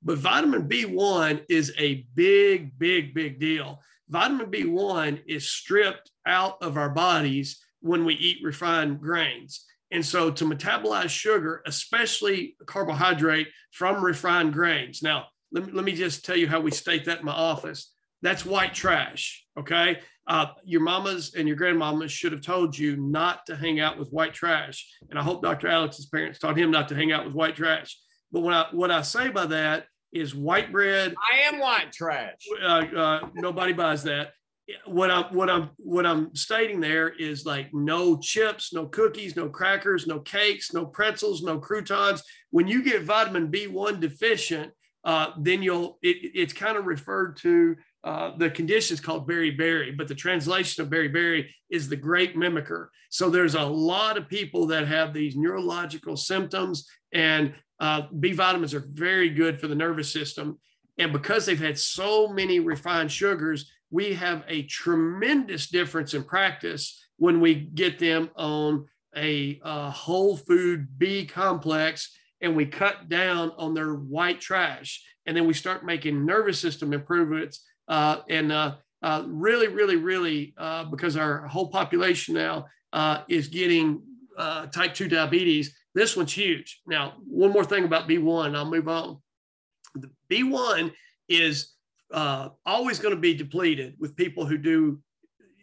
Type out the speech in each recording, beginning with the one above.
But vitamin B1 is a big, big, big deal. Vitamin B1 is stripped out of our bodies when we eat refined grains. And so to metabolize sugar, especially carbohydrate from refined grains. Now, let me just tell you how we state that in my office. That's white trash, okay? Your mamas and your grandmamas should have told you not to hang out with white trash. And I hope Dr. Alex's parents taught him not to hang out with white trash. But what I say by that is white bread. I am white trash. Nobody buys that. What I'm stating there is like no chips, no cookies, no crackers, no cakes, no pretzels, no croutons. When you get vitamin B1 deficient, then it's kind of referred to, the condition is called beriberi, but the translation of beriberi is the great mimicker. So there's a lot of people that have these neurological symptoms, and B vitamins are very good for the nervous system. And because they've had so many refined sugars, we have a tremendous difference in practice when we get them on a whole food B complex, and we cut down on their white trash. And then we start making nervous system improvements. Really, really, really, because our whole population now is getting type 2 diabetes, this one's huge. Now, one more thing about B1, I'll move on. The B1 is always going to be depleted with people who do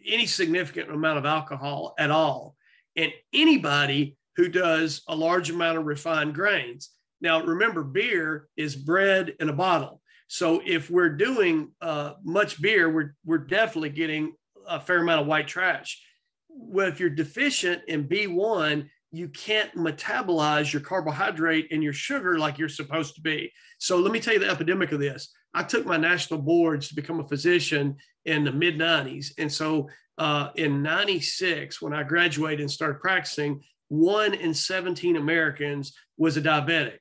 any significant amount of alcohol at all, and anybody who does a large amount of refined grains. Now, remember, beer is bred in a bottle. So if we're doing much beer, we're definitely getting a fair amount of white trash. Well, if you're deficient in B1, you can't metabolize your carbohydrate and your sugar like you're supposed to be. So let me tell you the epidemic of this. I took my national boards to become a physician in the mid 90s. And so in 96, when I graduated and started practicing, 1 in 17 Americans was a diabetic.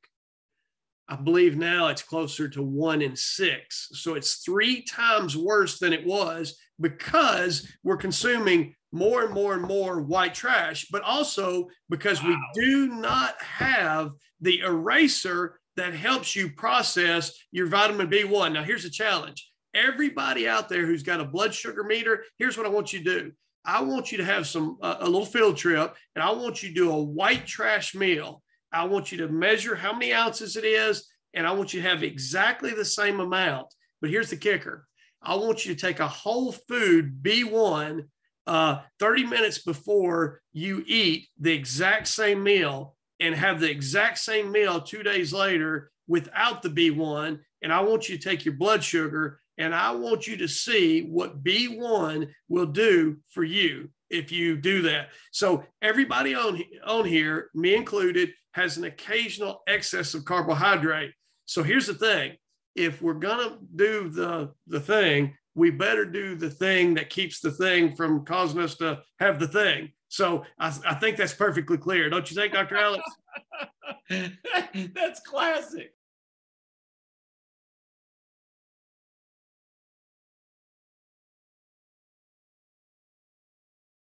I believe now it's closer to 1 in 6. So it's 3 times worse than it was because we're consuming more and more and more white trash, but also because we do not have the eraser that helps you process your vitamin B1. Now, here's a challenge. Everybody out there who's got a blood sugar meter, here's what I want you to do. I want you to have a little field trip, and I want you to do a white trash meal. I want you to measure how many ounces it is, and I want you to have exactly the same amount. But here's the kicker. I want you to take a whole food B1 30 minutes before you eat the exact same meal, and have the exact same meal 2 days later without the B1. And I want you to take your blood sugar, and I want you to see what B1 will do for you if you do that. So everybody on here, me included, has an occasional excess of carbohydrate. So here's the thing. If we're going to do the thing, we better do the thing that keeps the thing from causing us to have the thing. So I think that's perfectly clear. Don't you think, Dr. Alex? That's classic.